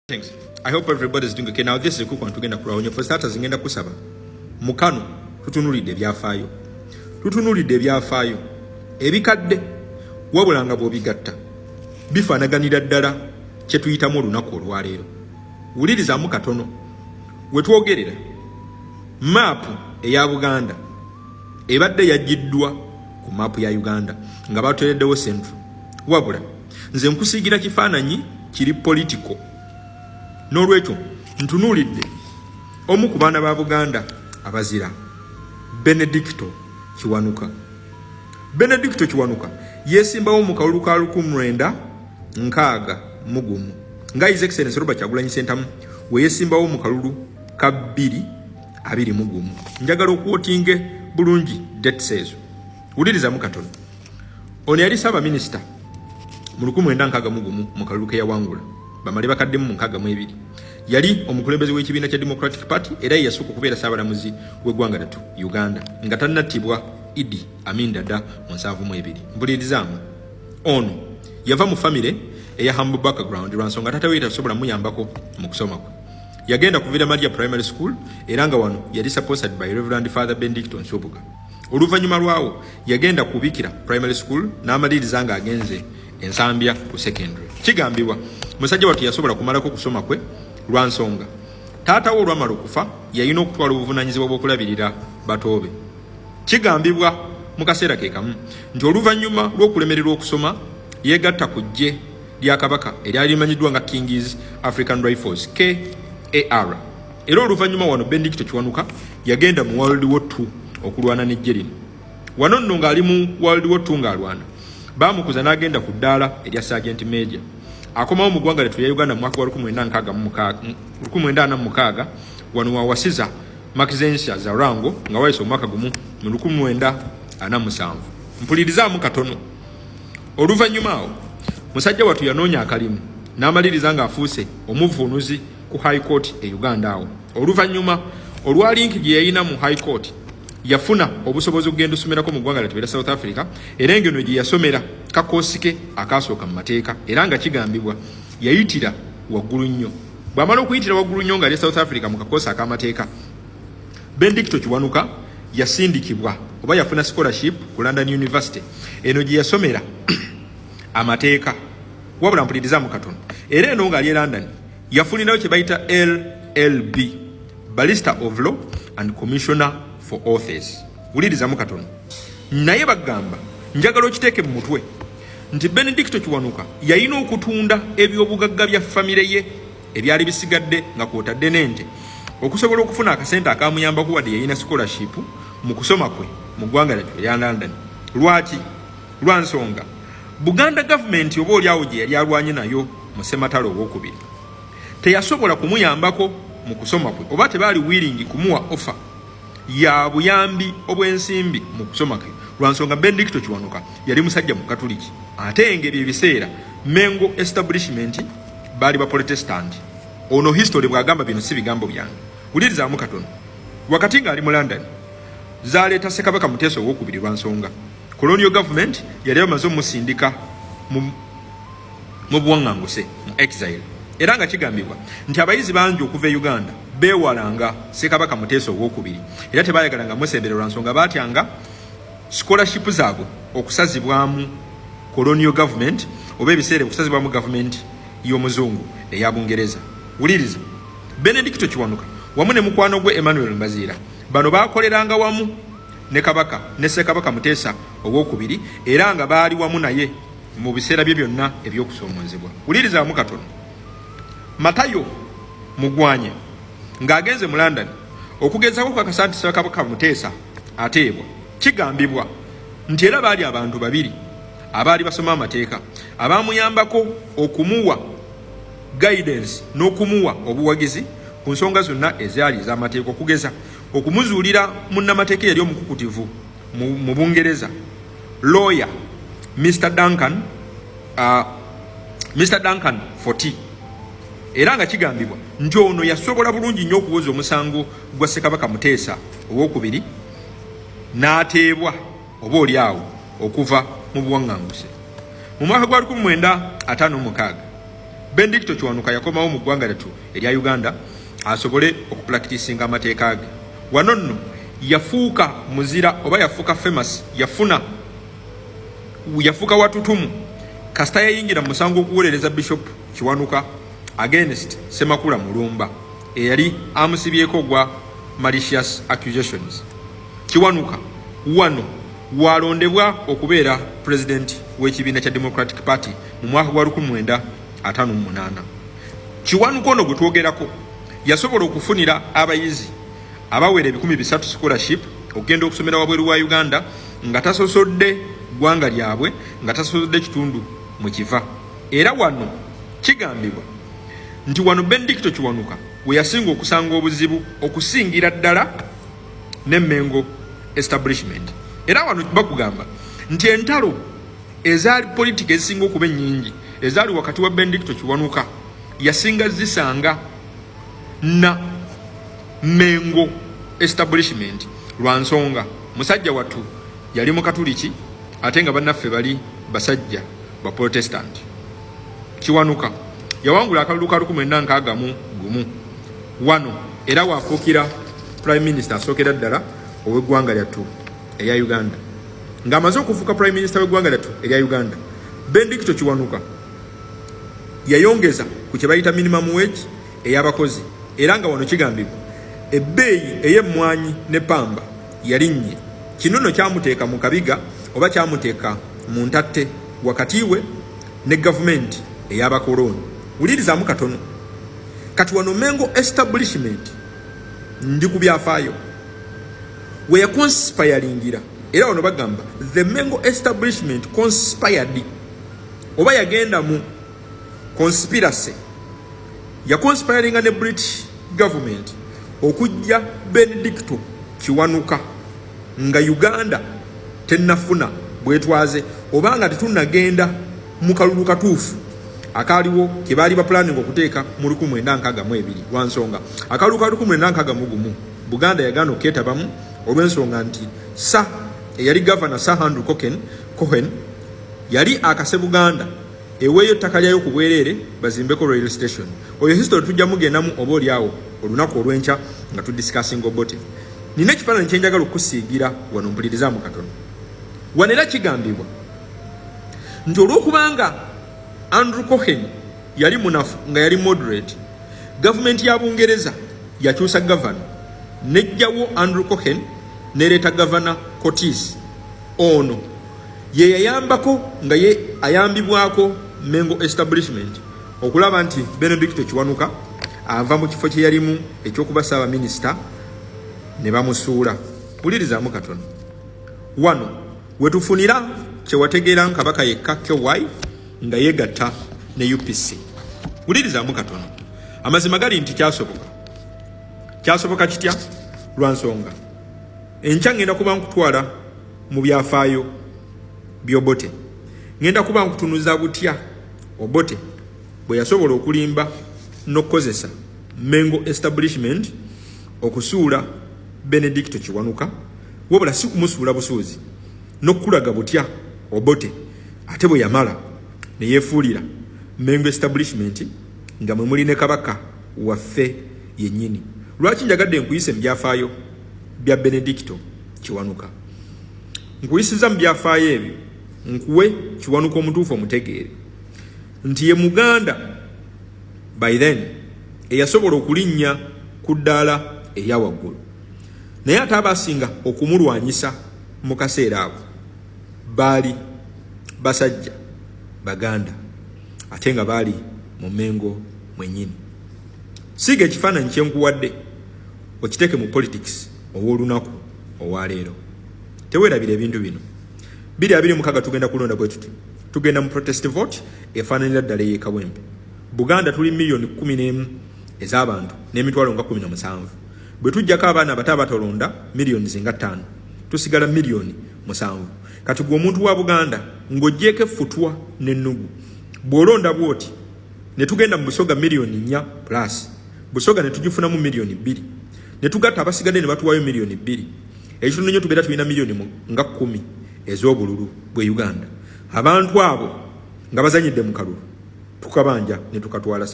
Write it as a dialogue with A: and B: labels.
A: Thanks. I hope everybody is doing okay. Now this is a quick one tugenda kulawo. For starters ngenda kusaba. Mukano tutunulidde byafaayo. Tutunulidde byafaayo. Ebikadde wabulanga bobigatta. Bifanaganira ddala kye tuyitamu olunaku olwaleero. Wulirizamu katono. We twogerera. Map eya Buganda ebadde yajiddwa ku map ya Uganda nga batoleddewo central. Wabula nze nkusigira kifaananyi kiri political. N'olwekyo ntunulidde omu ku baana ba Buganda abazira Benedicto Kiwanuka. Benedicto Kiwanuka yesimbawo mu kalulu ka 1960 mugumu nga His Excellency Robert Kyagulanyi Ssentamu we yesimbawo mu kalulu ka 20 mugumu. Njagala okwotinge bulungi date says. Wuliriza mu katono. Ono yali Ssaaba Minisita mu 1960 mugumu mu kalulu ke yawangula. Bamale bakaddemu mu 62. Yali omukulembeze w'ekibiina kya Democratic Party era yasooka okubeera Ssaabalamuzi w'eggwanga lyattu Uganda nga tannattibwa Idi Amin Dada mu 72. Mbulirizaamu ono yava mu famire eya humble background lwansonga taata we tasobola muyambako mu kusoma kwe. Yagenda ku Villa Maria Primary School era nga wano yali supported by Reverend Father Benedicto Nsubuga. Oluvannyuma lwawo yagenda ku Bikira Primary School n'amaliriza nga agenze ensambya ku secondary. Kigambibwa musajja watu yasobola kumalako kusoma kwe lwansonga taata wo olwamala okufa yalina okutwala obuvunaanyizibwa bw'okulabirira batoobe. Kigambibwa mu kaseera ke kamu nti oluvannyuma lw'okulemererwa okusoma yeegatta ku ggye lya Kabaka eryali limanyiddwa nga King's African Rifles KAR. Era oluvannyuma wano Benedicto Kiwanuka yagenda mu World War II okulwana n'eggye lino. Wano nno ng'ali mu World War II ng'alwana baamukuza n'agenda ku ddaala erya Sergeant Major. Akomawo mu ggwanga lyattu lya Uganda mu mwaka wa 1946 wano wawasiza Maxensia Zarango nga wayise omwaka gumu mu 1947. Mpulirizaamu katono. Oluvannyuma awo musajja watu yanoonya akalimu n'amaliriza nga afuuse omuvuunuzi ku High Court e Uganda awo. Oluvannyuma olwa link gye yayina mu High Court yafuna obusobozi okugenda osumerako mu ggwanga lyattu South Africa era ngeno gye yasomera kakoosi ke akaasooka mu mateeka era nga kigambibwa yayitira waggulu nnyo. Bw'amala okuyitira waggulu nnyo nga ali South Africa mu kakoosi ak'amateeka Benedicto Kiwanuka yasindikibwa oba yafuna scholarship ku London University eno gye yasomera amateeka. Wabula mpulirizamu katono era eno nga ali e London yafunirayo kye bayita LLB Barrister of Law and Commissioner for Authors. Wulirizamu katono. Naye bagamba njagala okiteeke mu mutwe nti Benedicto Kiwanuka yalina okutunda ebyobugagga bya famire ye ebyali bisigadde nga kwotadde n'ente okusobola okufuna akasente akamuyambako wadde yalina scholarship mu kusoma kwe mu ggwanga lyattu erya London. Lwaki? Lwansonga Buganda government oba oliawo gye yali alwanye nayo mu Ssematalo owookubiri teyasobola kumuyambako mu kusoma kwe oba tebaali willing kumuwa offer ya buyambi obw'ensimbi mu kusoma kwe lwansonga Benedicto Kiwanuka yali musajja mu Katuliki ate engeri ebiseera Mengo establishment baali ba Protestant. Ono history bwagamba bino si bigambo byange. Wulirizamu katono. Wakati nga ali mu London zaleeta Ssekabaka Muteesa owookubiri lwansonga colonial government yali amaze omusindika mu buwaŋŋanguse mu exile era nga kigambibwa nti abayizi bangi okuva e Uganda beewalanga Ssekabaka Muteesa owookubiri era tebayagalanga musembera lwansonga baatyanga scholarship zaabwe okusazibwamu colonial government oba ebiseera okusazibwamu government y'omuzungu eya Bungereza. Wuliriza Benedicto Kiwanuka wamu ne mukwano gwe Emmanuel Mbaziira bano baakoleranga wamu ne Kabaka ne Ssekabaka Muteesa owookubiri era nga baali wamu naye mu biseera bye byonna eby'okusoomoozebwa. Wulirizamu katono. Matayo Mugwanya ng'agenze mu London okugezaako kakasa nti Ssekabaka Muteesa ateebwa. Kigambibwa nti era baali abantu babiri abaali basoma amateeka abaamuyambako okumuwa guidance n'okumuwa obuwagizi ku nsonga zonna ezaali ez'amateeka okugeza okumuzuulira munnamateeka yali omukukutivu mu Bungereza lawyer Mr. Duncan Foti. Era nga kigambibwa nti ono yasobola bulungi nnyo okuwoza omusango gwa Ssekabaka Muteesa owookubiri n'ateebwa oba oliawo okuva mu buwaŋŋanguse. Mu mwaka gwa 1956 Benedicto Kiwanuka yakomawo mu ggwanga lyattu erya Uganda asobole okupracticinga amateeka ge. Wano nno yafuuka muzira oba yafuuka famous, yafuuka watutumu kasita yayingira mu musango okuwolereza Bishop Kiwanuka against Semakula Mulumba eyali amusibyeko gwa malicious accusations. Kiwanuka wano walondebwa okubeera president w'ekibiina kya Democratic Party mu mwaka gwa 1958. Kiwanuka ono gwe twogerako yasobola okufunira abayizi abawera 300 scholarship okugenda okusomera wabweru wa Uganda nga tasosodde ggwanga lyabwe, nga tasosodde kitundu mu kiva. Era wano kigambibwa nti wano Benedicto Kiwanuka we yasinga okusanga obuzibu okusingira ddala ne Mengo establishment. Era wano bakugamba nti entalo ezaali politika ezisinga okuba ennyingi ezaali wakati wa Benedicto Kiwanuka yasinga zisanga na Mengo establishment lwa nsonga musajja wattu yali mu Katuliki ate nga bannaffe bali basajja ba Protestant. Kiwanuka yawangula akalulu ka 1961 wano era wafuukira prime minister asookera ddala ow'eggwanga lyattu erya Uganda. Ng'amaze okufuuka prime minister w'eggwanga lyattu erya Uganda, Benedicto Kiwanuka yayongeza ku kye bayita minimum wage ey'abakozi, era nga wano kigambibwa ebbeeyi ey'emmwanyi ne pamba yalinnye. Kino nno kyamuteeka mu kabiga oba kyamuteeka mu ntatte wakati we ne gavumenti ey'abakoloni. Wulirizamu katono kati wano Mengo establishment ndi ku byafaayo we yaconspiringira, era wano bagamba the Mengo establishment conspired oba yagenda mu conspiracy yaconspiringa ne British government okujja Benedicto Kiwanuka nga Uganda tennafuna bwetwaze obanga tetunagenda mu kalulu katuufu akaliwo ke baali ba planning okuteeka mu 1962 lwansonga akalulu ka 1961 Buganda yagaana oketabamu olw'ensonga nti eyali governor Sir Andrew Cohen yali akase Buganda eweeyo ttaka lyayo ku bwereere bazimbeko rail station. Oyo history tujja mugendamu oba oliawo olunaku olw'enkya nga tudiscussing Obote. Nina ekifaananyi kye njagala okusiigira wano mpulirizamu katono. Wano era kigambibwa nti olw'okubanga Andrew Cohen yali munafu nga yali moderate, gavumenti ya Bungereza yakyusa governor nejjawo Andrew Cohen nereeta governor Curtis. Ono ye yayambako nga ye ayambibwako Mengo establishment okulaba nti Benedicto Kiwanuka ava mu kifo kye yalimu ekyokuba Ssaaba Minisita ne bamusuula. Pulirizamu katono wano wetufunira kyewategeera Kabaka yekka KY nga yegatta ne UPC. Pulirizamu katono amazima gali nti kyasoboka kitya lwansonga enkya ngenda kuba nkutwala mu byafaayo by'Obote. Ngenda kuba nkutunuza butya Obote bwe yasobola okulimba n'okkozesa Mengo establishment okusuula Benedicto Kiwanuka, wabula si kumusuula busuuzi, n'okulaga butya Obote ate bwe yamala ne yeefuulira Mengo establishment nga mwe muli ne Kabaka waffe yennyini. Lwaki njagadde nkuyise mu byafaayo bya Benedicto Kiwanuka? Nkuyisiza mu byafaayo ebyo nkuwe Kiwanuka omutuufu omutegeere nti ye Muganda by then eyasobola okulinnya ku ddaala eya waggulu, naye ate abasinga okumulwanyisa mu kaseera ako baali basajja Baganda ate nga baali mu Mengo mwennyini. Siiga ekifaananyi kye nkuwadde okiteeke mu politics ow'olunaku olwaleero. Teweerabira ebintu bino 2026 tugenda kulonda bwe tuti, tugenda mu protest vote efaananira ddala ey'ekawempe. Buganda tuli milioni 11 ez'abantu n'emitwalo nga 17. Bwe tujjako abaana abato abatolonda milioni zinga 5, tusigala milioni 7. Kati gwe omuntu wa Buganda ng'oggyeko effutwa n'ennugu bw'olonda bwoti ne tugenda mu Busoga milioni 4 plus Busoga ne tugifunamu milioni 2 ne tugatta abasigadde ne batuwayo milioni 2. Ekitundu nnyo tubeera tulina milioni nga 10 ez'obululu bwe Uganda. Abantu abo nga bazanyidde mu kalulu tukabanja ne tukatwala